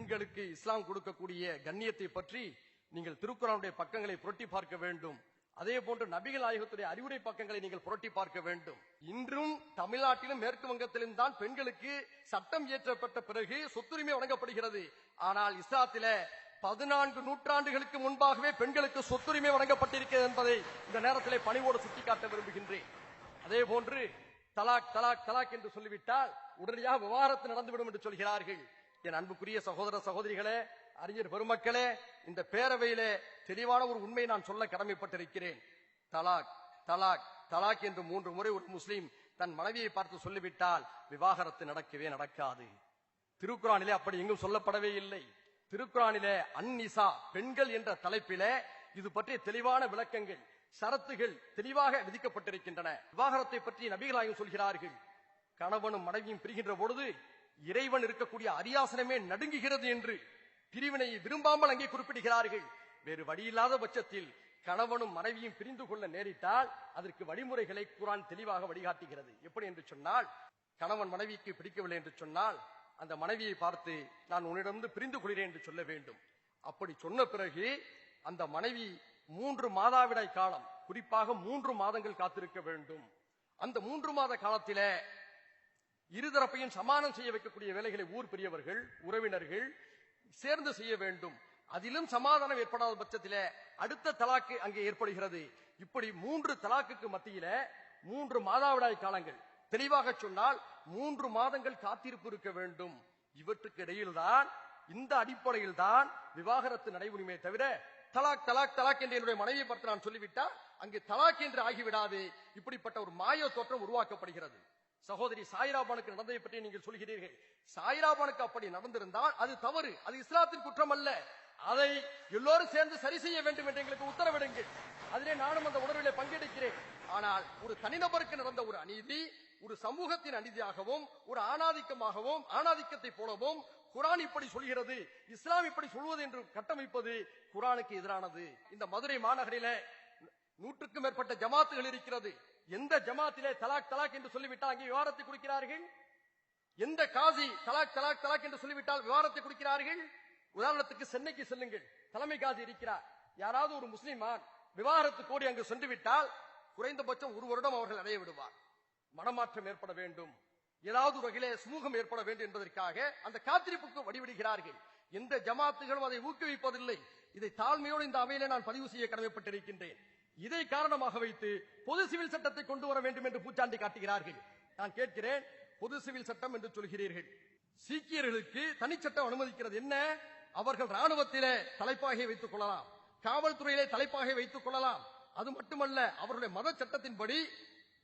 பெண்களுக்கு இஸ்லாம் கொடுக்கக்கூடிய கண்ணியத்தை பற்றி நீங்கள் திருக்குர்ஆனுடைய பக்கங்களை புரட்டி பார்க்க வேண்டும். அதே போன்று நபிகள் நாயகத்துடைய அறிவுரை பக்கங்களை நீங்கள் புரட்டி பார்க்க வேண்டும். இன்றும் தமிழ்நாட்டிலும் மேற்கு வங்கத்திலும் தான் பெண்களுக்கு சட்டம் இயற்றப்பட்ட பிறகு சொத்துரிமை வழங்கப்படுகிறது. ஆனால் இஸ்லாத்தில 14 நூற்றாண்டுகளுக்கு முன்பாகவே பெண்களுக்கு சொத்துரிமை வழங்கப்பட்டிருக்கிறது என்பதை இந்த நேரத்திலே பணிவோடு சுட்டிக்காட்ட விரும்புகின்றேன். அதே போன்று தலாக் தலாக் தலாக் என்று சொல்லிவிட்டால் உடனடியாக விவாகரத்து நடந்துவிடும் என்று சொல்கிறார்கள். என் அன்புக்குரிய சகோதர சகோதரிகளே, அறிஞர் பெருமக்களே, இந்த பேரவையிலே தெளிவான ஒரு உண்மையை நான் சொல்ல கடமைப்பட்டிருக்கிறேன். தலாக் தலாக் தலாக் என்று 3 முறை ஒரு முஸ்லீம் தன் மனைவியை பார்த்து சொல்லிவிட்டால் விவாகரத்து நடக்கவே நடக்காது. திருக்குர்ஆனிலே அப்படி எங்கும் சொல்லப்படவே இல்லை. திருக்குர்ஆனிலே அந்நிசா பெண்கள் என்ற தலைப்பிலே இது பற்றிய தெளிவான விளக்கங்கள் ஷரத்துகள் தெளிவாக விதிக்கப்பட்டிருக்கின்றன. விவாகரத்தை பற்றி நபிகள் நாயகம் சொல்கிறார்கள். கணவனும் மனைவியும் பிரிகின்ற பொழுது இறைவன் இருக்கக்கூடிய அரியாசனமே நடுங்குகிறது என்று பிரிவினையை விரும்பாமல் அங்கே குறிப்பிடுகிறார்கள். வேறு வழியில்லாத பட்சத்தில் கணவனும் மனைவியும் பிரிந்து கொள்ள நேரிட்டால் அதற்கு வழிமுறைகளை குர்ஆன் தெளிவாக வழிகாட்டுகிறது. எப்படி என்று சொன்னால், கணவன் மனைவிக்கு பிடிக்கவில்லை என்று சொன்னால் அந்த மனைவியை பார்த்து நான் உன்னிடமிருந்து பிரிந்து கொள்கிறேன் என்று சொல்ல வேண்டும். அப்படி சொன்ன பிறகு அந்த மனைவி 3 மாதவிடாய் காலம், குறிப்பாக 3 மாதங்கள் காத்திருக்க வேண்டும். அந்த 3 மாத காலத்திலே இருதரப்பையும் சமானம் செய்ய வைக்கக்கூடிய வேலைகளை ஊர் பெரியவர்கள் உறவினர்கள் சேர்ந்து செய்ய வேண்டும். அதிலும் சமாதானம் ஏற்படாத பட்சத்திலே அடுத்த தலாக்கு அங்கே ஏற்படுகிறது. இப்படி 3 தலாக்குக்கு மத்தியில 3 மாதவிடாய் காலங்கள், தெளிவாக சொன்னால் 3 மாதங்கள் காத்திருப்பு இருக்க வேண்டும். இவற்றுக்கு இடையில்தான், இந்த அடிப்படையில் தான் விவாகரத்து நடைபெறுமே தவிர தலாக் தலாக் தலாக் என்று என்னுடைய மனைவியை பார்த்து நான் சொல்லிவிட்டால் அங்கே தலாக் என்று ஆகிவிடாது. இப்படிப்பட்ட ஒரு மாய தோற்றம் உருவாக்கப்படுகிறது. சகோதரி சாயிராபானுக்கு நடந்ததை பற்றி நீங்கள் சொல்கிறீர்கள். சாயிராபானுக்கு அப்படி நடந்திருந்தால் அது தவறு, அது இஸ்லாத்தின் குற்றம் அல்ல. அதை எல்லோரும் சேர்ந்து சரி செய்ய வேண்டும் என்று எங்களுக்கு உத்தரவிடுங்கள். அதிலே நானும் அந்த உணர்விலே பங்கெடுக்கிறேன். ஆனால் ஒரு தனிநபருக்கு நடந்த ஒரு அநீதி ஒரு சமூகத்தின் அநீதியாகவும் ஒரு ஆணாதிக்கமாகவும் ஆணாதிக்கத்தை போலவும் குர்ஆன் இப்படி சொல்கிறது, இஸ்லாம் இப்படி சொல்வது என்று கட்டமைப்பது குர்ஆனுக்கு எதிரானது. இந்த மதுரை மாநகரிலே 100க்கும் மேற்பட்ட ஜமாத்துகள் இருக்கிறது. எந்த ஜமாத்திலே தலாக் தலாக் என்று சொல்லிவிட்டால் அங்கே விவாகரத்தை கொடுக்கிறார்கள்? எந்த காசி தலாக் தலாக் தலாக் என்று சொல்லிவிட்டால் விவாகரத்தை கொடுக்கிறார்கள்? உதாரணத்துக்கு சென்னைக்கு செல்லுங்கள், தலைமை காசி இருக்கிறார். யாராவது ஒரு முஸ்லிமான் விவாகரத்து கோரி அங்கு சென்று விட்டால் குறைந்தபட்சம் 1 வருடம் அவர்கள் அடைய விடுவார். மனமாற்றம் ஏற்பட வேண்டும், ஏதாவது ஒரு வகையிலே சுமூகம் ஏற்பட வேண்டும் என்பதற்காக அந்த காத்திருப்புக்கு வழிவிடுகிறார்கள். எந்த ஜமாத்துகளும் அதை ஊக்குவிப்பதில்லை. இதை தாழ்மையோடு இந்த அவையிலே நான் பதிவு செய்ய கடமைப்பட்டிருக்கின்றேன். இதை காரணமாக வைத்து பொது சிவில் சட்டத்தை கொண்டு வர வேண்டும் என்று பூச்சாண்டி காட்டுகிறார்கள். நான் கேட்கிறேன், பொது சிவில் சட்டம் என்று சொல்கிறீர்கள், சீக்கியர்களுக்கு தனிச்சட்டம் அனுமதிக்கிறது என்ன? அவர்கள் ராணுவத்திலே தலைப்பாகை வைத்துக் கொள்ளலாம், காவல்துறையிலே தலைப்பாகை வைத்துக் கொள்ளலாம். அது மட்டுமல்ல, அவருடைய மத சட்டத்தின்படி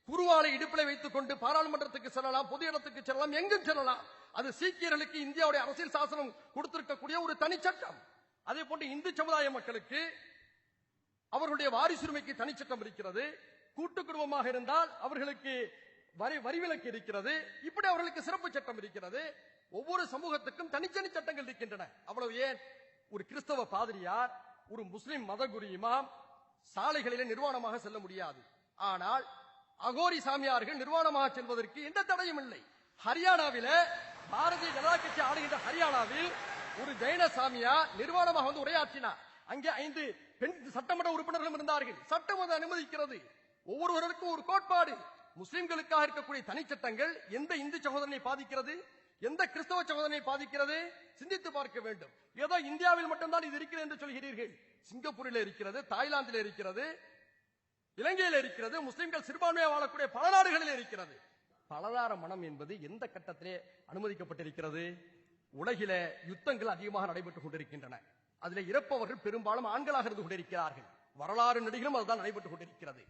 குருவாலை இடுப்பிலை வைத்துக் கொண்டு பாராளுமன்றத்துக்கு செல்லலாம், பொது இடத்துக்கு செல்லலாம், எங்கும் செல்லலாம். அது சீக்கியர்களுக்கு இந்தியாவுடைய அரசியல் சாசனம் கொடுத்திருக்கக்கூடிய ஒரு தனிச்சட்டம். அதே போன்று இந்து சமுதாய மக்களுக்கு அவர்களுடைய வாரிசுரிமைக்கு தனிச்சட்டம் இருக்கிறது. கூட்டு குடும்பமாக இருந்தால் அவர்களுக்கு வரிவிலக்கு இருக்கிறது. இப்படி அவர்களுக்கு சிறப்பு சட்டம் இருக்கிறது. ஒவ்வொரு சமூகத்துக்கும் தனித்தனி சட்டங்கள் இருக்கின்றன. அவ்வளவு ஏன் ஒரு கிறிஸ்தவ பாதிரியார் ஒரு முஸ்லிம் மதகுரு இமாம் சாலைகளிலே நிர்வாணமாக செல்ல முடியாது. ஆனால் அகோரி சாமியார்கள் நிர்வாணமாக செல்வதற்கு எந்த தடையும் இல்லை. ஹரியானாவில பாரதிய ஜனதா கட்சி ஆளுகின்ற ஹரியானாவில் ஒரு ஜெயின சாமியார் நிர்வாணமாக வந்து உரையாற்றினார். அங்கே 5 பெண் சட்டமன்ற உறுப்பினர்களும் இருந்தார்கள். சட்டம் அதை அனுமதிக்கிறது. ஒவ்வொருவருக்கும் ஒரு கோட்பாடு. முஸ்லிம்களுக்காக இருக்கக்கூடிய தனிச்சட்டங்கள் எந்த இந்து சகோதரனை பாதிக்கிறது, எந்த கிறிஸ்தவ சகோதரனை பாதிக்கிறது? சிந்தித்து பார்க்க வேண்டும். ஏதோ இந்தியாவில் மட்டும்தான் இது இருக்கிறது என்று சொல்கிறீர்கள். சிங்கப்பூரில் இருக்கிறது, தாய்லாந்தில் இருக்கிறது, இலங்கையில் இருக்கிறது, முஸ்லிம்கள் சிறுபான்மையாக வாழக்கூடிய பல நாடுகளில் இருக்கிறது. பலதார மனம் என்பது எந்த கட்டத்திலே அனுமதிக்கப்பட்டிருக்கிறது? உலகில யுத்தங்கள் அதிகமாக நடைபெற்றுக் கொண்டிருக்கின்றன. அதில் இறப்பவர்கள் பெரும்பாலும் ஆண்களாக இருந்து கொண்டிருக்கிறார்கள். வரலாறு நடிகளும் அதுதான் நடைபெற்றுக் கொண்டிருக்கிறது.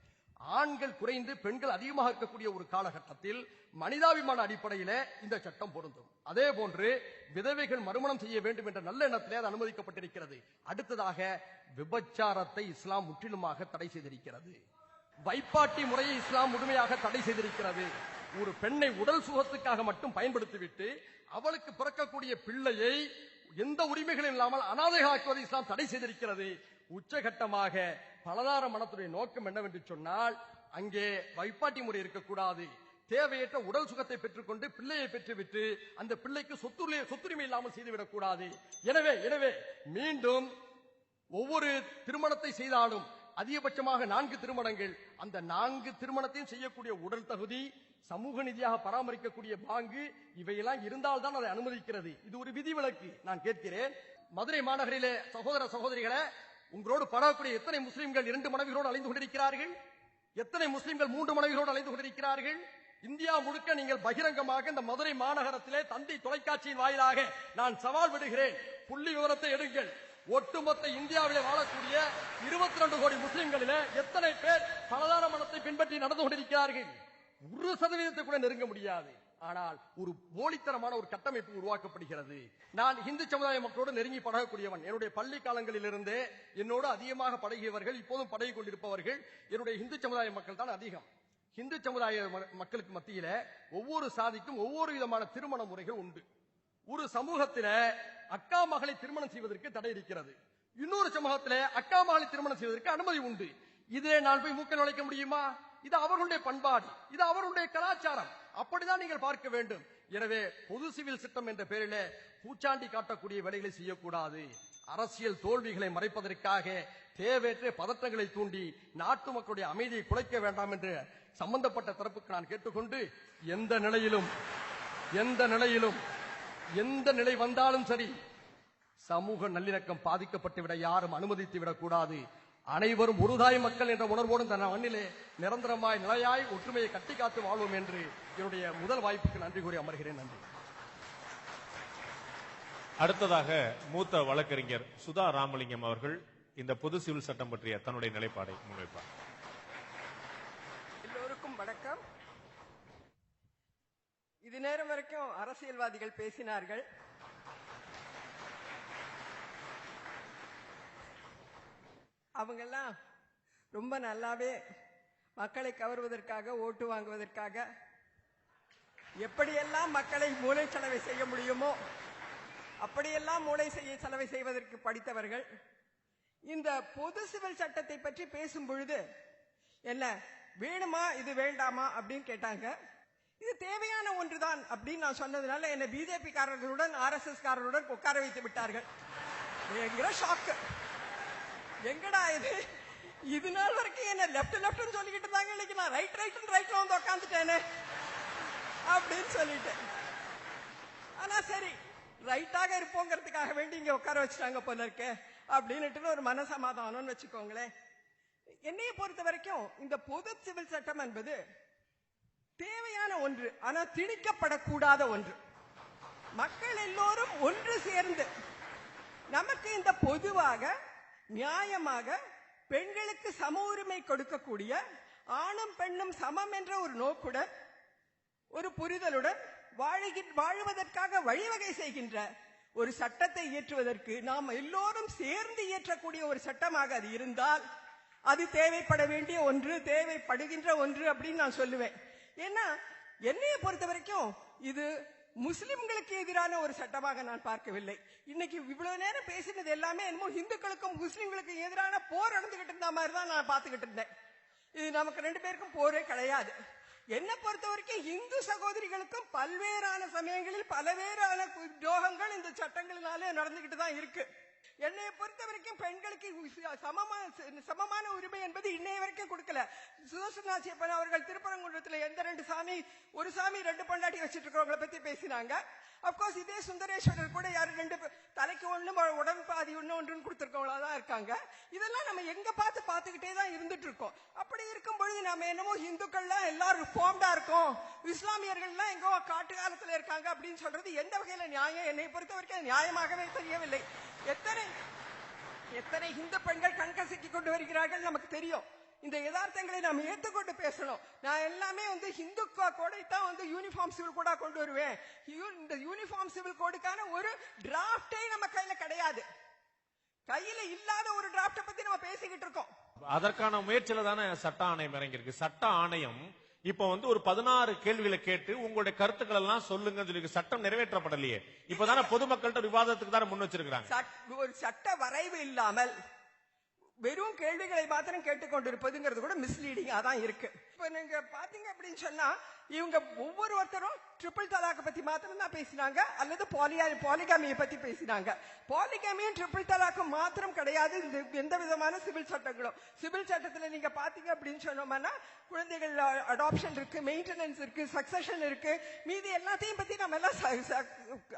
ஆண்கள் குறைந்து பெண்கள் அதிகமாக இருக்கக்கூடிய ஒரு காலகட்டத்தில் மனிதாபிமான அடிப்படையில இந்த சட்டம் பொருந்தும். அதே போன்று விதவைகள் மறுமணம் செய்ய வேண்டும் என்ற நல்ல எண்ணத்திலே அது அனுமதிக்கப்பட்டிருக்கிறது. அடுத்ததாக விபச்சாரத்தை இஸ்லாம் முற்றிலுமாக தடை செய்திருக்கிறது. வைப்பாட்டி முறையை இஸ்லாம் முழுமையாக தடை செய்திருக்கிறது. ஒரு பெண்ணை உடல் சுகத்துக்காக மட்டும் பயன்படுத்திவிட்டு அவளுக்கு பிறக்கக்கூடிய பிள்ளையை எந்த உரிமைகளும் இல்லாமல் அனாதைகளாக்குவதை இஸ்லாம் தடை செய்திருக்கிறது. உச்சகட்டமாக பலதார மனத்துடைய நோக்கம் என்னவென்று சொன்னால், அங்கே வைப்பாட்டி முறை இருக்கக்கூடாது, தேவையற்ற உடல் சுகத்தை பெற்றுக்கொண்டு பிள்ளையை பெற்றுவிட்டு அந்த பிள்ளைக்கு சொத்துரிமை இல்லாமல் செய்துவிடக் கூடாது. எனவே மீண்டும் ஒவ்வொரு திருமணத்தை செய்தாலும் அதிகபட்சமாக 4 திருமணங்கள், அந்த 4 திருமணத்தையும் செய்யக்கூடிய உடல் தகுதி, சமூக நிதியாக பராமரிக்கக்கூடிய பாங்கு, இவையெல்லாம் இருந்தால்தான் அதை அனுமதிக்கிறது. இது ஒரு விதிவிலக்கு. நான் கேட்கிறேன், மதுரை மாநகரிலே சகோதர சகோதரிகளை, உங்களோடு பழகக்கூடிய எத்தனை முஸ்லிம்கள் 2 மனைவிகளோடு அலைந்து கொண்டிருக்கிறார்கள்? எத்தனை முஸ்லிம்கள் 3 மனைவிகளோடு அலைந்து கொண்டிருக்கிறார்கள்? இந்தியா முழுக்க நீங்கள் பகிரங்கமாக இந்த மதுரை மாநகரத்திலே தந்தி தொலைக்காட்சியின் வாயிலாக நான் சவால் விடுகிறேன், புள்ளி விவரத்தை எடுங்கள். ஒட்டுமொத்த இந்தியாவிலே வாழக்கூடிய 22 கோடி முஸ்லிம்களிலே எத்தனை பேர் பலதார மனத்தை பின்பற்றி நடந்து கொண்டிருக்கிறார்கள்? 1% கூட நெருங்க முடியாது. ஆனால் ஒரு போலித்தனமான ஒரு கட்டமைப்பு உருவாக்கப்படுகிறது. நான் இந்து சமுதாய மக்களோடு நெருங்கி பழகக்கூடியவன். என்னுடைய பள்ளி காலங்களிலிருந்தே என்னோடு அதிகமாக பழகியவர்கள், இப்போதும் பழகிக் கொண்டிருப்பவர்கள் என்னுடைய இந்து சமுதாய மக்கள் தான் அதிகம். இந்து சமுதாய மக்களுக்கு மத்தியில ஒவ்வொரு சாதிக்கும் ஒவ்வொரு விதமான திருமண முறைகள் உண்டு. ஒரு சமூகத்தில அக்கா மகளை திருமணம் செய்வதற்கு தடை இருக்கிறது. இன்னொரு சமூகத்தில அக்கா மகளை திருமணம் செய்வதற்கு அனுமதி உண்டு. இதே நான் போய் மூக்க நுழைக்க முடியுமா? இது அவர்களுடைய பண்பாடு, இது அவர்களுடைய கலாச்சாரம். அப்படிதான் நீங்கள் பார்க்க வேண்டும். எனவே பொது சிவில் சட்டம் என்ற பெயரிலே பூச்சாண்டி காட்டக்கூடிய வேலைகளை செய்யக்கூடாது. அரசியல் தோல்விகளை மறைப்பதற்காக தேவையற்ற பதற்றங்களை தூண்டி நாட்டு மக்களுடைய அமைதியை குலைக்க வேண்டாம் என்று சம்பந்தப்பட்ட தரப்புக்கு நான் கேட்டுக்கொண்டு, எந்த நிலை வந்தாலும் சரி, சமூக நல்லிணக்கம் பாதிக்கப்பட்டுவிட யாரும் அனுமதித்து விடக்கூடாது. அனைவரும் ஒருதாய் மக்கள் என்ற உணர்வோடு தன் மண்ணிலே நிரந்தரமாய் நிலையாய் ஒற்றுமையை கட்டி காத்து வாழ்வோம் என்று என்னுடைய முதல் வாய்ப்புக்கு நன்றி கூறி அமர்கிறேன். நன்றி. அடுத்ததாக மூத்த வழக்கறிஞர் சுதா ராமலிங்கம் அவர்கள் இந்த பொது சிவில் சட்டம் பற்றிய தன்னுடைய நிலைப்பாடை முன்வைப்பார். எல்லோருக்கும் வணக்கம். இது நேரம் வரைக்கும் அரசியல்வாதிகள் பேசினார்கள். அவங்கெல்லாம் ரொம்ப நல்லாவே மக்களை கவர்வதற்காக, ஓட்டு வாங்குவதற்காக எப்படியெல்லாம் மக்களை மூளை செலவை செய்ய முடியுமோ அப்படியெல்லாம் மூளை செலவை செய்வதற்கு படித்தவர்கள். இந்த பொது சிவில் சட்டத்தை பற்றி பேசும் பொழுது என்ன வேணுமா இது வேண்டாமா அப்படின்னு கேட்டாங்க. இது தேவையான ஒன்றுதான் அப்படின்னு நான் சொன்னதுனால என்ன பிஜேபி காரர்களுடன் RSS காரர்களுடன் உட்கார வைத்து விட்டார்கள். என்கிற ஷாக்கு. எங்கடா இது நாள் வரைக்கும் என்ன லெப்ட் சொல்லிக்கிட்டு இருந்தாங்க, இன்னைக்கு நான் ரைட்ல வந்து உட்காந்துட்டேனே அப்படின்னு சொல்லிட்டேன். ஆனா சரி, ரைட்டாக இருப்போங்கிறதுக்காக வேண்டி இங்க உட்கார வச்சுட்டாங்க போல இருக்க அப்படின்னு ஒரு மனசமாதானம்னு வச்சுக்கோங்களேன். என்னைய பொறுத்த வரைக்கும் இந்த பொது சிவில் சட்டம் என்பது தேவையான ஒன்று, ஆனா திணிக்கப்படக்கூடாத ஒன்று. மக்கள் எல்லோரும் ஒன்று சேர்ந்து நமக்கு இந்த பொதுவாக நியாயமாக பெண்களுக்கு சம உரிமை கொடுக்கக்கூடிய, ஆணும் பெண்ணும் சமம் என்ற ஒரு நோக்குடன், ஒரு புரிதலுடன் வாழுவதற்காக வழிவகை செய்கின்ற ஒரு சட்டத்தை இயற்றுவதற்கு நாம் எல்லோரும் சேர்ந்து இயற்றக்கூடிய ஒரு சட்டமாக அது இருந்தால் அது தேவைப்பட வேண்டிய ஒன்று, தேவைப்படுகின்ற ஒன்று அப்படின்னு நான் சொல்லுவேன். ஏன்னா என்னைய பொறுத்த வரைக்கும் இது முஸ்லிம்களுக்கு எதிரான ஒரு சட்டமாக நான் பார்க்கவில்லை. இன்னைக்கு இவ்வளவு நேரம் பேசினது எல்லாமே என்னமோ இந்துக்களுக்கும் முஸ்லிம்களுக்கும் எதிரான போர் நடந்துகிட்டு இருந்த மாதிரி தான் நான் பார்த்துக்கிட்டு இருந்தேன். இது நமக்கு 2 பேருக்கும் போரே கிடையாது. என்ன பொறுத்த வரைக்கும் இந்து சகோதரிகளுக்கும் பல்வேறான சமயங்களில் பலவேறான துரோகங்கள் இந்த சட்டங்களினாலே நடந்துகிட்டு தான் இருக்கு. என்னை பொறுத்த வரைக்கும் பெண்களுக்கு சமமான உரிமை என்பது இன்னைய வரைக்கும் கொடுக்கல. சுதர்சனாச்சியப்பன் அவர்கள் திருப்பரங்குன்றத்தில் எந்த 2 சாமி, ஒரு சாமி 2 பொண்டாட்டி வச்சிட்டு இருக்கிறவங்களை பத்தி பேசினாங்க. அப்கோர்ஸ் இதே சுந்தரேஸ்வரர் கூட யாரு 2 தலைக்கு ஒண்ணு உடம்பு பாதி ஒன்றுன்னு கொடுத்திருக்கவங்களா தான் இருக்காங்க. இதெல்லாம் நம்ம எங்க பார்த்துக்கிட்டே தான் இருந்துட்டு இருக்கோம். அப்படி இருக்கும் பொழுது நாம என்னமோ இந்துக்கள்லாம் எல்லாரும் ரிஃபார்ம்டா இருக்கோம், இஸ்லாமியர்கள்லாம் எங்கோ காட்டு காலத்துல இருக்காங்க அப்படின்னு சொல்றது எந்த வகையில நியாயம்? என்னை பொறுத்த வரைக்கும் நியாயமாகவே தெரியவில்லை. எத்தனை இந்து பெண்கள் கண்கசக்கி கொண்டு வருகிறார்கள் நமக்கு தெரியும். இந்த யதார்த்தங்களை நாம் ஏற்றுக்கொண்டு பேசணும். நான் எல்லாமே இந்து கோடைத்தான் யூனிஃபார்ம் சிவில் கோடா கொண்டு வருவேன். இந்த யூனிஃபார்ம் சிவில் கோடுக்கான ஒரு டிராப்டே நம்ம கையில கிடையாது. கையில இல்லாத ஒரு டிராப்ட பத்தி நம்ம பேசிக்கிட்டு இருக்கோம். அதற்கான முயற்சியில தானே சட்ட ஆணையம் இறங்கியிருக்கு. சட்ட ஆணையம் இப்ப ஒரு 16 கேள்விகளை கேட்டு உங்களுடைய கருத்துக்கள் எல்லாம் சொல்லுங்க சொல்லி சட்டம் நிறைவேற்றப்படலையே. இப்பதானே பொதுமக்கள்கிட்ட விவாதத்துக்கு தானே முன் வச்சிருக்காங்க. ஒரு சட்ட வரைவு இல்லாமல் வெறும் கேள்விகளை மாத்திரம் கேட்டுக்கொண்டிருப்பதுங்கிறது கூட மிஸ்லீடிங்கா தான் இருக்கு. இப்ப நீங்க பாத்தீங்க அப்படின்னு சொன்னா இவங்க ஒவ்வொருத்தரும் ட்ரிபிள் தலாக் பத்தி மாத்திரம் தான் பேசினாங்க, அல்லது பாலிகாமியை பத்தி பேசினாங்க. பாலிகாமியும் ட்ரிபிள் தலாக்கும் மாத்திரம் கிடையாது எந்த விதமான சிவில் சட்டங்களும். சிவில் சட்டத்துல நீங்க பாத்தீங்க அப்படின்னு சொன்னோம்னா குழந்தைகள் அடாப்ஷன் இருக்கு, மெயின்டெனன்ஸ் இருக்கு, சக்சஷன் இருக்கு, மீதி எல்லாத்தையும் பத்தி நம்ம எல்லாம்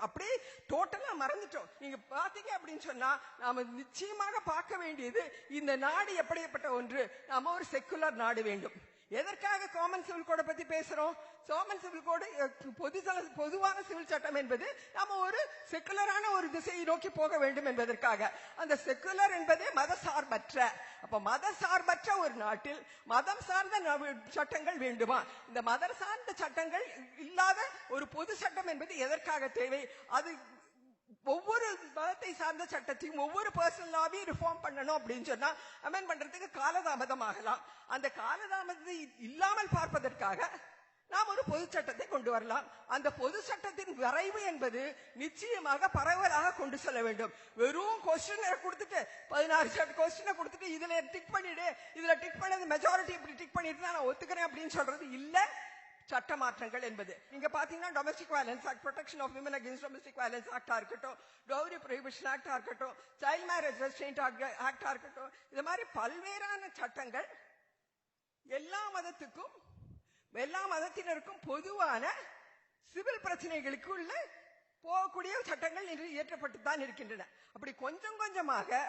அப்படியே டோட்டலா மறந்துட்டோம். நீங்க பாத்தீங்க அப்படின்னு சொன்னா நாம நிச்சயமாக பார்க்க வேண்டியது இந்த நாடு எப்படிப்பட்ட ஒன்று. நாம ஒரு செக்குலர் நாடு வேண்டும். எதற்காக காமன் சிவில் கோட பத்தி பேசுறோம்? காமன் சிவில் கோடு பொதுவான சிவில் சட்டம் என்பது நாம ஒரு செக்குலரான ஒரு திசையை நோக்கி போக வேண்டும் என்பதற்காக. அந்த செக்குலர் என்பதே மத சார்பற்ற. அப்ப மத சார்பற்ற ஒரு நாட்டில் மதம் சார்ந்த சட்டங்கள் வேண்டுமா? இந்த மதம் சார்ந்த சட்டங்கள் இல்லாத ஒரு பொது சட்டம் என்பது எதற்காக தேவை? அது ஒவ்வொரு மதத்தை சார்ந்த சட்டத்தையும் ஒவ்வொரு பர்சனல் லாவையும் ரிஃபார்ம் பண்ணணும் அப்படின்னு சொன்னா அமெண்ட் பண்றதுக்கு காலதாமதம் ஆகலாம். அந்த காலதாமதத்தை இல்லாமல் பார்ப்பதற்காக நாம் ஒரு பொது சட்டத்தை கொண்டு வரலாம். அந்த பொது சட்டத்தின் வரைவு என்பது நிச்சயமாக பரவலாக கொண்டு செல்ல வேண்டும். வெறும் கொஸ்டினை கொடுத்துட்டு 16 கொஸ்டினை கொடுத்துட்டு இதுல டிக் பண்ணிடு, இதுல டிக் பண்ணது மெஜாரிட்டி இப்படி டிக் பண்ணிட்டு நான் ஒத்துக்கிறேன் அப்படின்னு சொல்றது இல்ல சட்ட மாற்றங்கள் என்பது. நீங்க பாத்தீங்கன்னா domestic violence act, protection of women against domestic violence ஆக்டா இருக்கட்டும், டவுரி ப்ரொஹிபிஷன் ஆக்டா இருக்கட்டும், சைல்ட் மேரேஜ் ரெஸ்ட்ரெயின்ட் ஆக்டா இருக்கட்டும், இது மாதிரி பல்வேறான சட்டங்கள் எல்லா மதத்துக்கும் எல்லா மதத்தினருக்கும் பொதுவான சிவில் பிரச்சனைகளுக்குள்ள போகக்கூடிய சட்டங்கள் இன்று இயற்றப்பட்டு தான் இருக்கின்றன. அப்படி கொஞ்சம் கொஞ்சமாக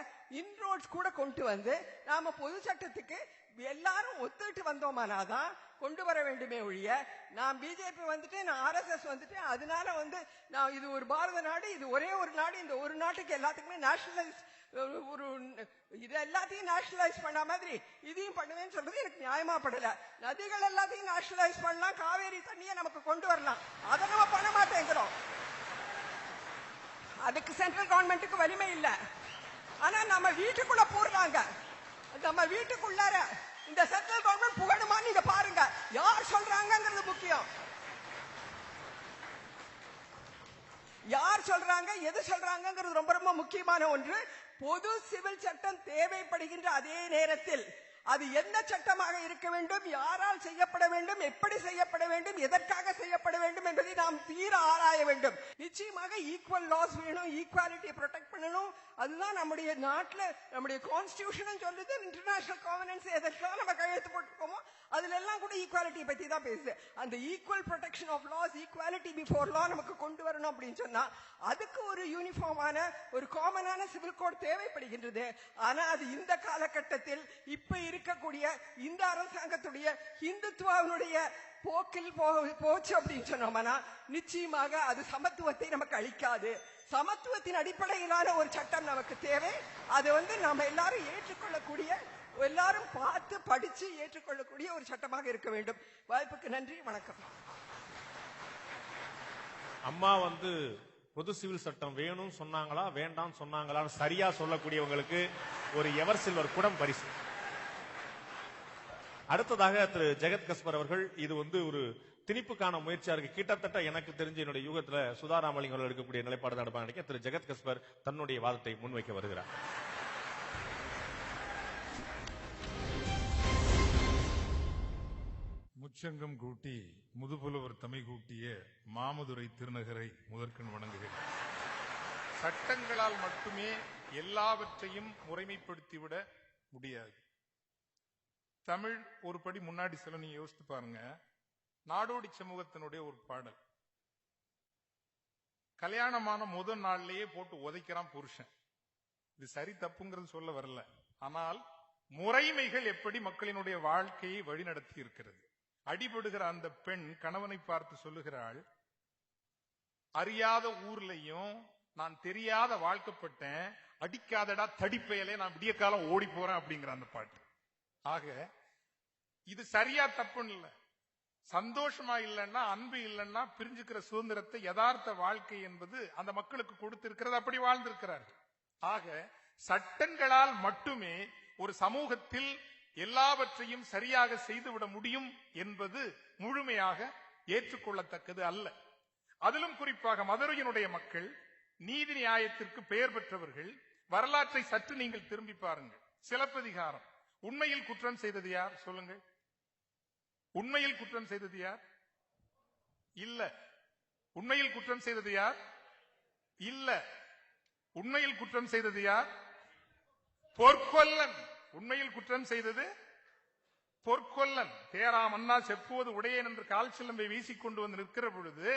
இன்ரோட்ஸ் கூட கொண்டு வந்து நாம பொது சட்டத்துக்கு எல்லாரும் ஒத்துட்டு வந்தோமானாதான் கொண்டு வர வேண்டுமே ஒழிய நான் பிஜேபி வந்துட்டு நான் RSS வந்துட்டு அதனால நான் இது ஒரு பாரத நாடு, இது ஒரே ஒரு நாடு, இந்த ஒரு நாட்டுக்கு எல்லாத்துக்குமே நேஷனலைஸ் ஒரு இது எல்லாத்தையும் நேஷனலைஸ் பண்ண மாதிரி இதையும் பண்ணுவேன்னு சொல்றது எனக்கு நியாயமா படல. நதிகள் எல்லாத்தையும் நேஷனலைஸ் பண்ணலாம், காவேரி தண்ணியை நமக்கு கொண்டு வரலாம், அதை நம்ம பண்ண மாட்டேங்கிறோம். அதுக்கு சென்ட்ரல் கவர்மெண்ட்டுக்கு வலிமை இல்ல. ஆனா நம்ம வீட்டுக்குள்ள போடுறாங்க. நம்ம வீட்டுக்குள்ளார இந்த சென்ட்ரல் கவர்மெண்ட் புகழுமா நீங்க பாருங்க. யார் சொல்றாங்கிறது முக்கியம். யார் சொல்றாங்க, எது சொல்றாங்கிறது ரொம்ப ரொம்ப முக்கியமான ஒன்று. பொது சிவில் சட்டம் தேவைப்படுகின்ற அதே நேரத்தில் அது எந்த சட்டமாக இருக்க வேண்டும், யாரால் செய்யப்பட வேண்டும், எப்படி செய்யப்பட வேண்டும், எதற்காக செய்யப்பட வேண்டும் என்பதை நாம் தீர ஆராய வேண்டும். நிச்சயமாக ஈக்குவல் லாஸ் வேணும், ஈக்குவாலிட்டியை ப்ரொடெக்ட் பண்ணணும். அதுதான் நம்முடைய நாட்டில் நம்முடைய கான்ஸ்டிடியூஷன் சொல்லுது. இன்டர்நேஷனல் கான்வென்ஸ் எதற்காக நம்ம கையெழுத்து போட்டுருக்கோமோ அதுல எல்லாம் கூட ஈக்குவாலிட்டி பத்தி தான் பேசுது. அந்த equal protection of laws, equality before law நமக்கு கொண்டு வரணும் அப்படின்னு சொன்னா அதுக்கு ஒரு யூனிஃபார்மான ஒரு காமனான சிவில் கோட் தேவைப்படுகின்றது. ஆனா அது இந்த காலகட்டத்தில் இப்ப இருக்கக்கூடிய இந்த அரசாங்கத்துடைய இந்துத்துவனுடைய போக்கில் போச்சு அப்படின்னு சொன்னோம்னா நிச்சயமாக அது சமத்துவத்தை நமக்கு அளிக்காது. சமத்துவத்தின் அடிப்படையிலான ஒரு சட்டம் நமக்கு தேவை. அது நம்ம எல்லாரும் ஏற்றுக்கொள்ளக்கூடிய, எல்லாரும் பார்த்து படிச்சு ஏற்றுக்கொள்ளக்கூடிய ஒரு சட்டமாக இருக்க வேண்டும். வாய்ப்புக்கு நன்றி, வணக்கம். அம்மா பொது சிவில் சட்டம் வேணும் சொன்னாங்களா வேண்டாம் சொன்னாங்களான்னு சரியா சொல்லக்கூடியவங்களுக்கு ஒரு எவர் சில்வர் குடம் பரிசு. அடுத்ததாக திரு ஜெகத் கஸ்பர் அவர்கள், இது ஒரு திணிப்புக்கான முயற்சியா இருக்கு. கிட்டத்தட்ட எனக்கு தெரிஞ்ச என்னுடைய யூகத்துல சுதாராமலிங்க அவர்கள் எடுக்கக்கூடிய நிலைப்பாடு தான் எடுப்பாங்க நினைக்க. திரு ஜெகத் கஸ்பர் தன்னுடைய வாதத்தை முன்வைக்க வருகிறார். முச்சங்கம் கூட்டி முதுபுலவர் தமை கூட்டிய மாமதுரை திருநகரை முதற்கண் வணங்குகிறேன். சட்டங்களால் மட்டுமே எல்லாவற்றையும் முறைமைப்படுத்திவிட முடியாது. தமிழ் ஒரு படி முன்னாடி சொல்ல நீங்க யோசித்து பாருங்க. நாடோடி சமூகத்தினுடைய ஒரு பாடல், கல்யாணமான முதல் நாள்லயே போட்டு உதைக்கிறான் புருஷன். இது சரி தப்புங்கிறது சொல்ல வரல, ஆனால் முறைமைகள் எப்படி மக்களினுடைய வாழ்க்கையை வழிநடத்தி இருக்கிறது. அடிபடுகிற அந்த பெண் கணவனை பார்த்து சொல்லுகிறாள், அறியாத ஊர்லயும் நான் தெரியாத வாழ்க்கப்பட்டேன், அடிக்காதடா தடிப்பையிலே நான் விடிய காலம் ஓடி போறேன் அப்படிங்கிற அந்த பாட்டு. ஆக இது சரியா தப்புன்னு இல்ல, சந்தோஷமா இல்லைன்னா, அன்பு இல்லைன்னா பிரிஞ்சுக்கிற சுதந்திரத்தை யதார்த்த வாழ்க்கை என்பது அந்த மக்களுக்கு கொடுத்திருக்கிறது, அப்படி வாழ்ந்திருக்கிறார்கள். ஆக சட்டங்களால் மட்டுமே ஒரு சமூகத்தில் எல்லாவற்றையும் சரியாக செய்துவிட முடியும் என்பது முழுமையாக ஏற்றுக்கொள்ளத்தக்கது அல்ல. அதிலும் குறிப்பாக மதுரையினுடைய மக்கள் நீதி நியாயத்திற்கு பெயர் பெற்றவர்கள். வரலாற்றை சற்று நீங்கள் திரும்பி பாருங்கள். சிலப்பதிகாரம் உண்மையில் குற்றம் செய்தது யார் சொல்லுங்கள்? உண்மையில் குற்றம் செய்தது யார்? இல்ல. உண்மையில் குற்றம் செய்தது யார்? இல்ல. உண்மையில் குற்றம் செய்தது யார்? பொற்கொல்லன். உண்மையில் குற்றம் செய்தது பொற்கொல்லன். தேரா மன்னா செப்புவது உடையேன் என்று கால் சிலம்பை வீசிக்கொண்டு வந்து நிற்கிற பொழுது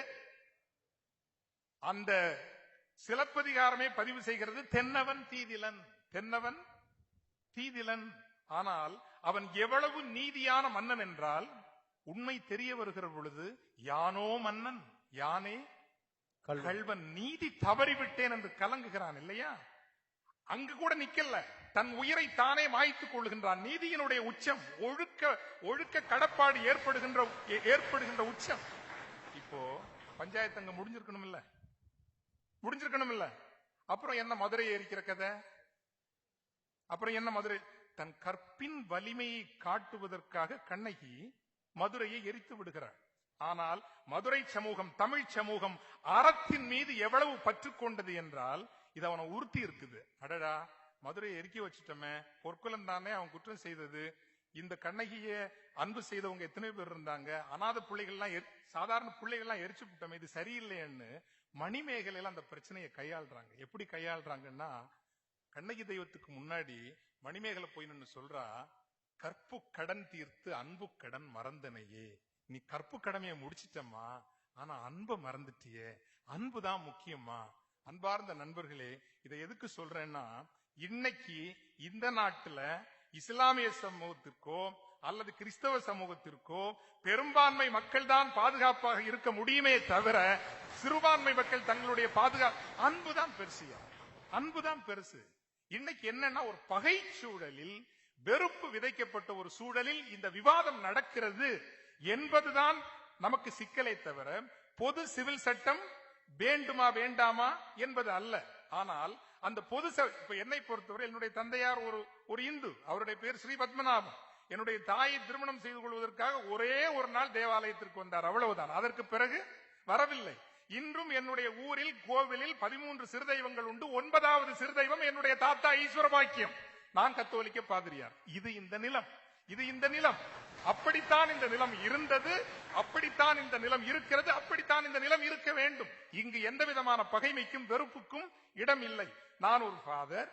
அந்த சிலப்பதிகாரமே பதிவு செய்கிறது தென்னவன் தீதிலன். தென்னவன் தீதிலன். ஆனால் அவன் எவ்வளவு நீதியான மன்னன் என்றால் உண்மை தெரிய வருகிற பொழுது யானோ மன்னன் யானே கள்வன், நீதி தவறிவிட்டேன் என்று கலங்குகிறான் இல்லையா? அங்கு கூட நிக்கல, தன் உயிரை தானே மாய்த்துக் கொள்கின்றான். நீதியினுடைய உச்சம், ஒழுக்க கடப்பாடு ஏற்படுகின்ற உச்சம். இப்போ பஞ்சாயத்து அங்க முடிஞ்சிருக்கணும் இல்ல? அப்புறம் என்ன மதுரையை எரிக்கிற கதை? அப்புறம் என்ன மதுரை? தன் கற்பின் வலிமையை காட்டுவதற்காக கண்ணகி மதுரையை எரித்து விடுகிறார். ஆனால் மதுரை சமூகம், தமிழ் சமூகம் அறத்தின் மீது எவ்வளவு பற்று கொண்டது என்றால் இது அவனை உறுத்தி இருக்குது. அடடா, மதுரையை எரிக்க வச்சுட்டோமே, பொற்குலம் தானே அவன் குற்றம் செய்தது. இந்த கண்ணகிய அன்பு செய்தவங்க எத்தனை பேர் இருந்தாங்க, அநாத பிள்ளைகள்லாம் சாதாரண பிள்ளைகள்லாம் எரிச்சு விட்டோமே, இது சரியில்லைன்னு மணிமேகலையில அந்த பிரச்சனையை கையாளுறாங்க. எப்படி கையாளுறாங்கன்னா, கண்ணகி தெய்வத்துக்கு முன்னாடி மணிமேகலை போய் நின்னு சொல்றா, கற்பு கடன் தீர்த்து அன்பு கடன் மறந்தனையே. நீ கற்பு கடமையை முடிச்சிட்டம்மா, ஆனா அன்பை மறந்துட்டியே. அன்புதான் முக்கியமா. அன்பார்ந்த நண்பர்களே, இதை எதுக்கு சொல்றேன்னா, இன்னைக்கு இந்த நாட்டுல இஸ்லாமிய சமூகத்திற்கோ அல்லது கிறிஸ்தவ சமூகத்திற்கோ பெரும்பான்மை மக்கள் தான் பாதுகாப்பாக இருக்க முடியுமே தவிர சிறுபான்மை மக்கள் தங்களுடைய அன்புதான் பெருசியா, அன்புதான் பெருசு. இன்னைக்கு என்னன்னா, ஒரு பகை சூழலில், வெறுப்பு விதைக்கப்பட்ட ஒரு சூழலில் இந்த விவாதம் நடக்கிறது என்பதுதான் நமக்கு சிக்கலை தவிர பொது சிவில் சட்டம் வேண்டுமா வேண்டாமா என்பது அல்ல. ஆனால் அந்த பொது இப்ப என்னை பொறுத்தவரை என்னுடைய தந்தையார் ஒரு இந்து, அவருடைய பேர் ஸ்ரீ பத்மநாபன். என்னுடைய தாயை திருமணம் செய்து கொள்வதற்காக ஒரே ஒரு நாள் தேவாலயத்திற்கு வந்தார், அவ்வளவுதான். அதற்கு பிறகு வரவில்லை. இன்றும் என்னுடைய ஊரில் கோவிலில் 13 சிறுதெய்வங்கள் உண்டு. 9வது சிறுதெய்வம் என்னுடைய தாத்தா ஈஸ்வரபாக்கியம். நான் கத்தோலிக்க பாதிரியார். இது இந்த நிலம். அப்படித்தான் இந்த நிலம் இருந்தது, அப்படித்தான் இந்த நிலம் இருக்கிறது, அப்படித்தான் இந்த நிலம் இருக்க வேண்டும். இங்கு எந்த விதமான பகைமைக்கும் வெறுப்புக்கும் இடம் இல்லை. நான் ஒரு ஃபாதர்.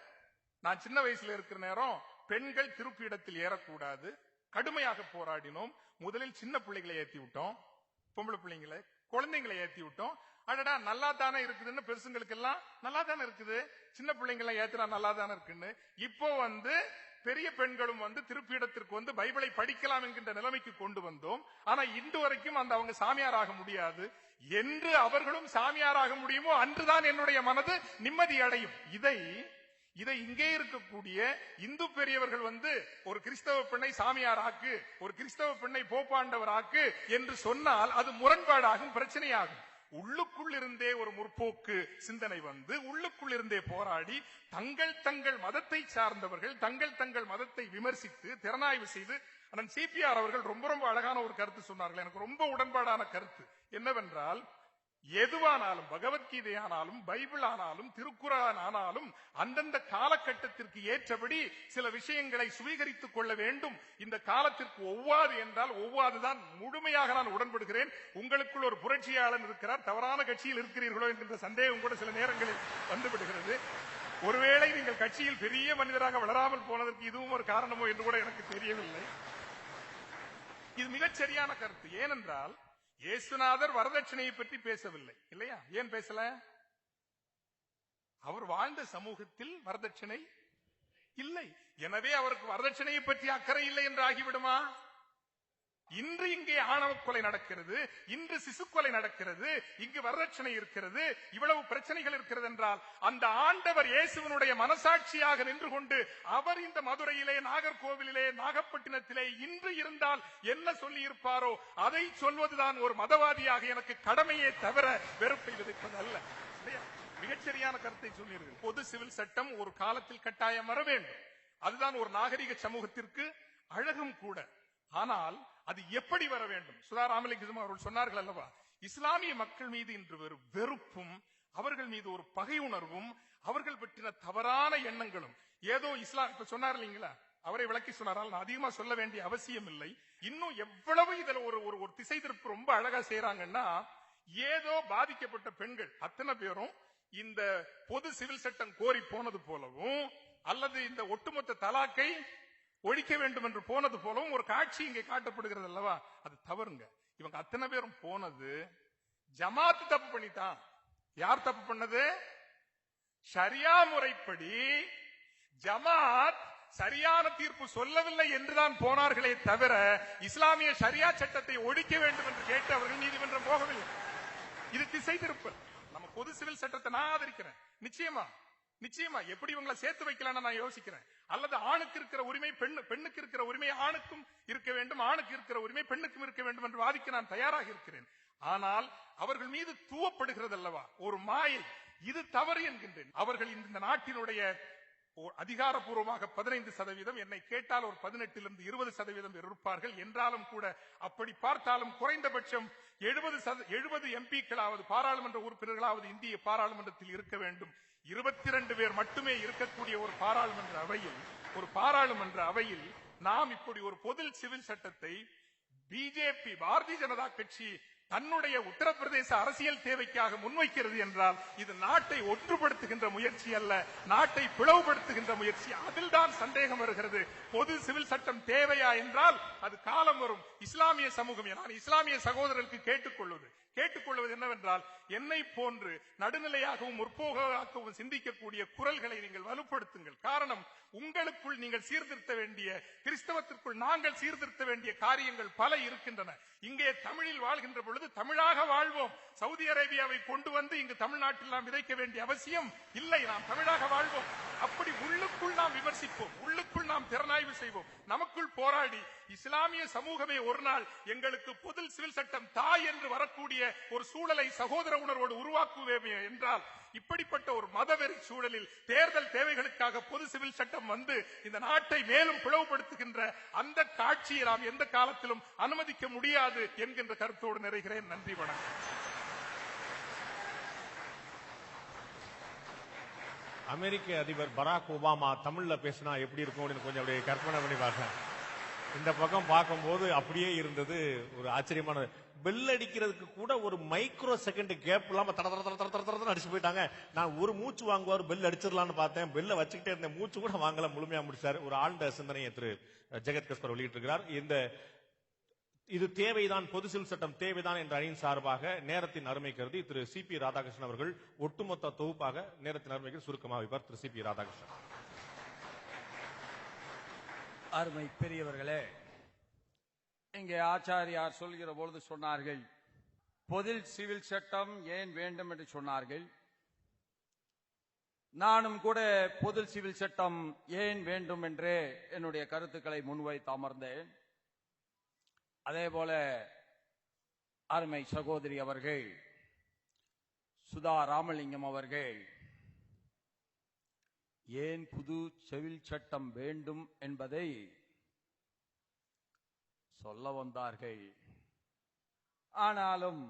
நான் சின்ன வயசுல இருக்கிற நேரம் பெண்கள் திருப்பிடத்தில் ஏறக்கூடாது, கடுமையாக போராடினோம். முதலில் சின்ன பிள்ளைகளை ஏத்தி விட்டோம், பொம்பளை பிள்ளைங்களை, குழந்தைங்களை ஏத்தி விட்டோம். அடடா நல்லா தானே இருக்குதுன்னு பெருசுங்களுக்கு எல்லாம் நல்லா தானே இருக்குது, சின்ன பிள்ளைங்களை ஏத்துறா நல்லா தானே இருக்குன்னு. இப்போ பெரிய பெண்களும் திருப்பிடத்திற்கு பைபிளை படிக்கலாம் என்கின்ற நிலைமைக்கு கொண்டு வந்தோம். ஆனா இன்று வரைக்கும் அவங்க சாமியாராக முடியாது. என்று அவர்களும் சாமியாராக முடியுமோ அன்றுதான் என்னுடைய மனது நிம்மதி அடையும். இதை இங்கே இருக்கக்கூடிய இந்து பெரியவர்கள் ஒரு கிறிஸ்தவ பெண்ணை சாமியாராக்கு, ஒரு கிறிஸ்தவ பெண்ணை போப்பாண்டவராக்கு என்று சொன்னால் அது முரண்பாடாகும், பிரச்சனையாகும். உள்ளுக்குள் இருந்தே ஒரு முற்போக்கு சிந்தனை உள்ளுக்குள் இருந்தே போராடி தங்கள் மதத்தை சார்ந்தவர்கள் தங்கள் மதத்தை விமர்சித்து திறனாய்வு செய்து அண்ணன் சிபிஆர் அவர்கள் ரொம்ப ரொம்ப அழகான ஒரு கருத்து சொன்னார்கள். எனக்கு ரொம்ப உடன்பாடான கருத்து என்னவென்றால், எதுவானாலும், பகவத்கீதை ஆனாலும், பைபிள் ஆனாலும், திருக்குரான் ஆனாலும் அந்தந்த காலகட்டத்திற்கு ஏற்றபடி சில விஷயங்களை சுவீகரித்துக் கொள்ள வேண்டும். இந்த காலத்திற்கு ஒவ்வாது என்றால் ஒவ்வாதுதான். முழுமையாக நான் உடன்படுகிறேன். உங்களுக்குள் ஒரு புரட்சியாளன் இருக்கிறார், தவறான கட்சியில் இருக்கிறீர்களோ என்கின்ற சந்தேகம் கூட சில நேரங்களில் வந்துவிடுகிறது. ஒருவேளை நீங்கள் கட்சியில் பெரிய மனிதராக வளராமல் போனதற்கு இதுவும் ஒரு காரணமோ என்று கூட எனக்கு தெரியவில்லை. இது மிகச் சரியான கருத்து. ஏனென்றால் இயேசுநாதர் வரதட்சணையை பற்றி பேசவில்லை இல்லையா? ஏன் பேசல? அவர் வாழ்ந்த சமூகத்தில் வரதட்சணை இல்லை. எனவே அவருக்கு வரதட்சணையை பற்றி அக்கறை இல்லை என்று ஆகிவிடுமா? இன்று இங்கே ஆணவ கொலை நடக்கிறது, இன்று சிசு கொலை நடக்கிறது, இங்கு வரதட்சணை இருக்கிறது, இவ்வளவு பிரச்சனைகள் இருக்கிறது என்றால் அந்த ஆண்டவர் இயேசுவினுடைய மனசாட்சியாக நின்று கொண்டு அவர் இந்த மதுரையிலே, நாகர்கோவிலிலே, நாகப்பட்டினத்திலே இன்று இருந்தால் என்ன சொல்லி இருப்பாரோ அதை சொல்வதுதான் ஒரு மதவாதியாக எனக்கு கடமையே தவிர வெறுப்பை விதைப்பது அல்ல. மிகச்சரியான கருத்தை சொன்னீர்கள். பொது சிவில் சட்டம் ஒரு காலத்தில் கட்டாயம் வர வேண்டும். அதுதான் ஒரு நாகரிக சமூகத்திற்கு அழகும் கூட. ஆனால் அது எப்படி வர வேண்டும்? சுதா ராமலிங்கம் அவர்கள் சொன்னார்கள் அல்லவா, இஸ்லாமிய மக்கள் மீது இன்று வெறுப்பும், அவர்கள் மீது ஒரு பகை உணர்வும், அவர்கள் பற்றின தவறான எண்ணங்களும், ஏதோ இஸ்லாம் இப்ப சொன்னார் இல்லீங்களா, அவரை விளக்கி சொன்னாரால் நான் அதிகமா சொல்ல வேண்டிய அவசியம் இல்லை. இன்னும் எவ்வளவு இதுல ஒரு திசை திருப்பு ரொம்ப அழகா செய்யறாங்கன்னா, ஏதோ பாதிக்கப்பட்ட பெண்கள் அத்தனை பேரும் இந்த பொது சிவில் சட்டம் கோரி போனது போலவும், அல்லது இந்த ஒட்டுமொத்த தலாக்கை ஒழிக்க வேண்டும் என்று போனது போலவும் ஒரு காட்சி இங்கே காட்டப்படுகிறது அல்லவா? அது தவறுங்க. இவங்க அத்தனை பேரும் போனது ஜமாத்து தப்பு பண்ணிட்டான். யார் தப்பு பண்ணது? ஷரியா முறைப்படி ஜமாத் சரியான தீர்ப்பு சொல்லவில்லை என்றுதான் போனார்களே தவிர இஸ்லாமிய ஷரியா சட்டத்தை ஒழிக்க வேண்டும் என்று கேட்டு அவர்கள் நீதிமன்றம் போகவில்லை. இது திசை திருப்பல். நம்ம பொது சிவில் சட்டத்தை நான் ஆதரிக்கிறேன். நிச்சயமா எப்படி இவங்களை சேர்த்து வைக்கலாம்னு நான் யோசிக்கிறேன். அல்லது ஆணுக்கு இருக்கிற உரிமை பெண்ணுக்கு இருக்கிற உரிமை ஆணுக்கும் இருக்க வேண்டும், ஆணுக்கு இருக்கிற உரிமை பெண்ணுக்கும் இருக்க வேண்டும் என்று வாதிக்க நான் தயாராக இருக்கிறேன். ஆனால் அவர்கள் மீது தூவப்படுகிறது அல்லவா ஒரு மாயை, இது தவறு என்கின்றேன். அவர்கள் இந்த நாட்டினுடைய அதிகாரப்பூர்வமாக 15%, என்னை கேட்டால் ஒரு 18 to 20% இருப்பார்கள் என்றாலும் கூட, அப்படி பார்த்தாலும் குறைந்தபட்சம் 70 எம்பிக்களாவது பாராளுமன்ற உறுப்பினர்களாவது இந்திய பாராளுமன்றத்தில் இருக்க வேண்டும். 22 பேர் மட்டுமே இருக்கக்கூடிய ஒரு பாராளுமன்ற அவையில் நாம் இப்படி ஒரு பொது சிவில் சட்டத்தை பிஜேபி பாரதிய ஜனதா கட்சி தன்னுடைய உத்தரப்பிரதேச அரசியல் தேவைக்காக முன்வைக்கிறது என்றால் இது நாட்டை ஒன்றுபடுத்துகின்ற முயற்சி அல்ல, நாட்டை பிளவுபடுத்துகின்ற முயற்சி. அதில் தான் சந்தேகம் வருகிறது. பொது சிவில் சட்டம் தேவையா என்றால் அது காலம் வரும். இஸ்லாமிய சமூகம், நான் இஸ்லாமிய சகோதரர்களுக்கு கேட்டுக்கொள்வது என்னவென்றால், என்னை போன்று நடுநிலையாகவும் முற்போக்காகவும் சிந்திக்கக்கூடிய குரல்களை நீங்கள் வலுப்படுத்துங்கள். காரணம், உங்களுக்குள் நீங்கள் சீர்திருத்த வேண்டிய, கிறிஸ்தவத்திற்குள் நாங்கள் சீர்திருத்த வேண்டிய காரியங்கள் பல இருக்கின்றன. இங்கே தமிழில் வாழ்கின்ற பொழுது தமிழாக வாழ்வோம். சவுதி அரேபியாவை கொண்டு வந்து இங்கு தமிழ்நாட்டில் நாம் விதைக்க வேண்டிய அவசியம் இல்லை. நாம் தமிழாக வாழ்வோம். அப்படி உள்ளுக்குள் நாம் விமர்சிப்போம், உள்ளுக்குள் நாம் திறனாய்வு செய்வோம், நமக்குள் போராடி இஸ்லாமிய சமூகமே ஒரு நாள் எங்களுக்கு பொது சிவில் சட்டம் தாய் என்று வரக்கூடிய ஒரு சூழலை சகோதர உணர்வோடு உருவாக்குவேமே என்றால், இப்படிப்பட்ட ஒரு மதவெறி சூழலில் தேர்தல் தேவைகளுக்காக பொது சிவில் சட்டம் வந்து இந்த நாட்டை மேலும் பிளவுபடுத்துகின்ற அந்த காட்சியை நாம் எந்த காலத்திலும் அனுமதிக்க முடியாது என்கின்ற கருத்தோடு நிறைகிறேன். நன்றி, வணக்கம். அமெரிக்க அதிபர் பராக் ஒபாமா தமிழ்ல பேசினா எப்படி இருக்கும் கொஞ்சம் அப்படியே கற்பனை பண்ணி பார்த்தேன். இந்த பக்கம் பார்க்கும்போது அப்படியே இருந்தது. ஒரு ஆச்சரியமான, பெல் அடிக்கிறதுக்கு கூட ஒரு மைக்ரோ செகண்ட் கேப் இல்லாம தட அடிச்சு போயிட்டாங்க. நான் ஒரு மூச்சு வாங்குவார், பெல் அடிச்சிடலான்னு பார்த்தேன். பெல்ல வச்சுக்கிட்டே இருந்தேன், மூச்சு கூட வாங்கல, முழுமையா முடிச்சாரு. ஒரு ஆழ்ந்த சிந்தனையை திரு ஜெகத் கஸ்பர் வெளியிட்டிருக்கிறார். இது தேவைதான், பொது சிவில் சட்டம் தேவைதான் என்ற அணியின் சார்பாக நேரத்தின் அருமை கருதி திரு சி.பி. ராதாகிருஷ்ணன் அவர்கள் ஒட்டுமொத்த தொகுப்பாக நேரத்தின் அருமைக்கு சுருக்கமாக வைப்பார். திரு சி.பி. ராதாகிருஷ்ணன். அருமை பெரியவர்களே, இங்கே ஆச்சாரியார் சொல்கிற பொழுது சொன்னார்கள், பொது சிவில் சட்டம் ஏன் வேண்டும் என்று சொன்னார்கள். நானும் கூட பொது சிவில் சட்டம் ஏன் வேண்டும் என்று என்னுடைய கருத்துக்களை முன்வைத்து அமர்ந்தேன். அதே போல அருமை சகோதரி அவர்கள், சுதா ராமலிங்கம் அவர்கள் ஏன் புது சிவில் சட்டம் வேண்டும் என்பதை சொல்ல வந்தார்கள். ஆனாலும்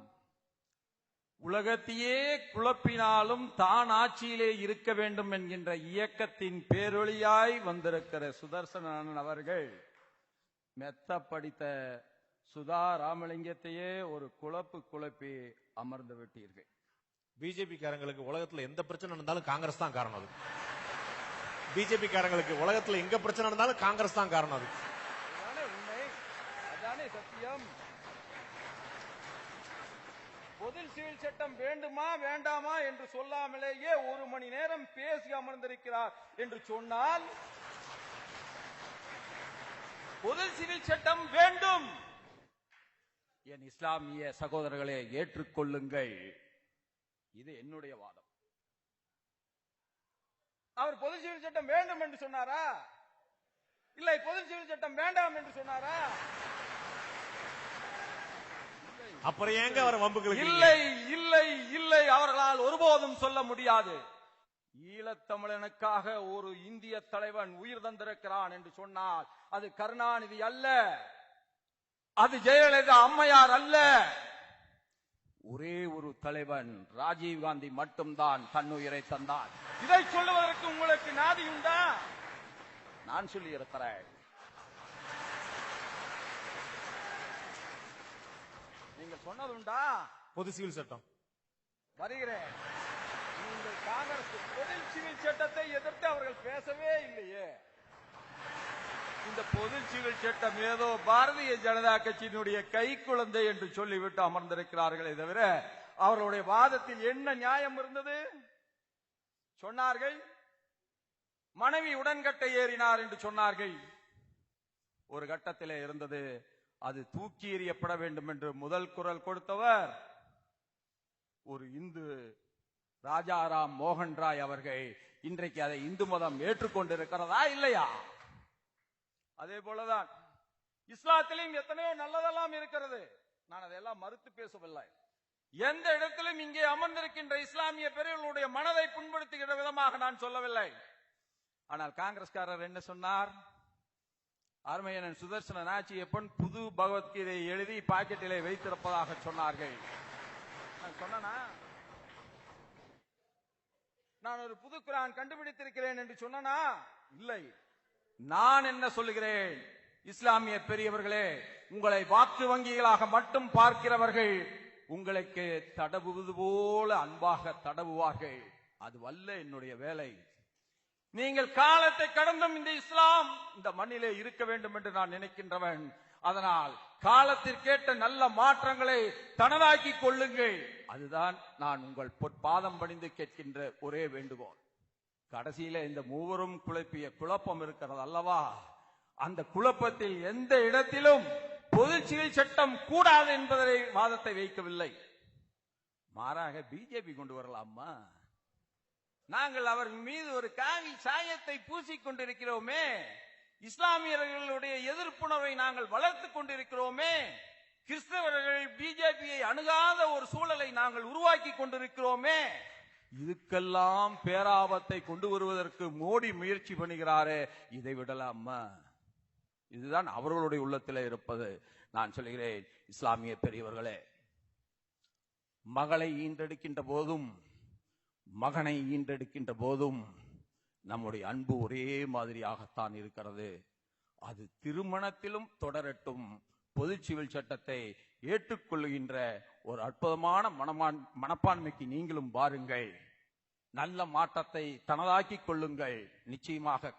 உலகத்தையே குழப்பினாலும் தான் ஆட்சியிலே இருக்க வேண்டும் என்கின்ற இயக்கத்தின் பேரொளியாய் வந்திருக்கிற சுதர்சனன் அவர்கள் மெத்த படித்த சுதா ராமலிங்கத்தையே ஒரு குழப்பி அமர்ந்து விட்டீர்கள். பிஜேபி காரங்களுக்கு உலகத்துல எந்த பிரச்சனை நடந்தாலும் காங்கிரஸ் தான் காரணம். அது பிஜேபி காரங்களுக்கு உலகத்துல எங்க பிரச்சனை நடந்தாலும் காங்கிரஸ் தான் காரணம். அது உண்மை, அதானே சத்தியம். பொது சிவில் சட்டம் வேண்டுமா வேண்டாமா என்று சொல்லாமலேயே 1 மணி நேரம் பேசி அமர்ந்திருக்கிறார் என்று சொன்னால், பொது சிவில் சட்டம் வேண்டும். என் இஸ்லாமிய சகோதரர்களே, ஏற்றுக்கொள்ளுங்கள், இது என்னுடைய வாதம். அவர் பொது சிவில் சட்டம் வேண்டும் என்று சொன்னாரா? இல்லை, பொது சிவில் சட்டம் வேண்டாம் என்று சொன்னாரா? அப்புறம் ஏங்க அவர் வம்புகளுக்கு? இல்லை இல்லை இல்லை, அவர்களால் ஒருபோதும் சொல்ல முடியாது. ஈழத்தமிழனுக்காக ஒரு இந்திய தலைவன் உயிர் தந்திருக்கிறான் என்று சொன்னால் அது கருணாநிதி அல்ல, அது ஜெயலலிதா அம்மையார் அல்ல. ஒரே ஒரு தலைவன் ராஜீவ்காந்தி மட்டும்தான் தன்னுயிரை தந்தார். இதை சொல்லுவதற்கு உங்களுக்கு நாதி உண்டா? நான் சொல்லி இருக்கிறேன். நீங்க சொன்னதுண்டா? பொது சிவில் சட்டம் வருகிறேன். நீங்கள் காங்கிரஸ் பொது சிவில் சட்டத்தை எதிர்த்து அவர்கள் பேசவே இல்லையே. இந்த பொது சிவில் சட்டம் ஏதோ பாரதிய ஜனதா கட்சியினுடைய கை குழந்தை என்று சொல்லிவிட்டு அமர்ந்திருக்கிறார்களே தவிர அவர்களுடைய வாதத்தில் என்ன நியாயம் இருந்தது? சொன்னார்கள் மனைவி உடன்கட்டை ஏறினார் என்று சொன்னார்கள். ஒரு கட்டத்திலே இருந்தது அது தூக்கி எறியப்பட வேண்டும் என்று முதல் குரல் கொடுத்தவர் ஒரு இந்து ராஜாராம் மோகன் ராய் அவர்கள். இன்றைக்கு அதை இந்து மதம் ஏற்றுக்கொண்டிருக்கிறதா இல்லையா? அதே போலதான் இஸ்லாத்திலும் எத்தனையோ நல்லதெல்லாம் இருக்கிறது. நான் அதையெல்லாம் மறுத்து பேசவில்லை. எந்த இடத்திலும் இங்கே அமர்ந்திருக்கின்ற இஸ்லாமிய பெரியவர்களுடைய மனதை புண்படுத்துகிற விதமாக நான் சொல்லவில்லை. ஆனால் காங்கிரஸ்காரர் என்ன சொன்னார்? அருமையன் சுதர்சன நாச்சியப்பன் புது பகவத்கீதையை எழுதி பாக்கெட்டிலே வைத்திருப்பதாக சொன்னார்கள். நான் சொன்னா நான் ஒரு புது குர்ஆன் கண்டுபிடித்திருக்கிறேன் என்று சொன்னா இல்லை. நான் என்ன சொல்லுகிறேன்? இஸ்லாமிய பெரியவர்களே, உங்களை வாக்கு வங்கிகளாக மட்டும் பார்க்கிறவர்கள் உங்களுக்கு தடவுவது போல அன்பாக தடவுவார்கள். அது வல்ல என்னுடைய வேலை. நீங்கள் காலத்தை கடந்தும் இந்த இஸ்லாம் இந்த மண்ணிலே இருக்க வேண்டும் என்று நான் நினைக்கின்றவன். அதனால் காலத்திற்கேற்ற நல்ல மாற்றங்களை தனதாக்கி கொள்ளுங்கள். அதுதான் நான் உங்கள் பொற்பாதம் பணிந்து கேட்கின்ற ஒரே வேண்டுகோள். கடைசியில இந்த மூவரும் குழப்பிய குழப்பம் இருக்கிறது அல்லவா? அந்த குழப்பத்தில் எந்த இடத்திலும் பொது சிவில் சட்டம் கூடாது என்பதை வாதத்தை வைக்கவில்லை. மாறாக பிஜேபி கொண்டு வரலாமா? நாங்கள் அவர் மீது ஒரு காவி சாயத்தை பூசிக் கொண்டிருக்கிறோமே, இஸ்லாமியர்களுடைய எதிர்ப்புணர்வை நாங்கள் வளர்த்துக் கொண்டிருக்கிறோமே, கிறிஸ்தவர்கள் பிஜேபியை அணுகாத ஒரு சூழலை நாங்கள் உருவாக்கி கொண்டிருக்கிறோமே, இதுக்கெல்லாம் பேராபத்தை கொண்டு வருவதற்கு மோடி முயற்சி பண்ணுகிறாரே, இதை விடலாமா? இதுதான் அவர்களுடைய உள்ளத்தில் இருப்பது. நான் சொல்கிறேன், இஸ்லாமிய பெரியவர்களே, மகளை ஈன்றெடுக்கின்ற போதும் மகனை ஈன்றெடுக்கின்ற போதும் நம்முடைய அன்பு ஒரே மாதிரியாகத்தான் இருக்கிறது. அது திருமணத்திலும் தொடரட்டும். பொது சிவில் சட்டத்தை ஏற்றுக்கொள்கின்ற ஒரு அற்புதமான மனப்பான்மைக்கு நீங்களும் பாருங்கள். நல்ல மாற்றத்தை தனதாக்கிக் கொள்ளுங்கள். நிச்சயமாக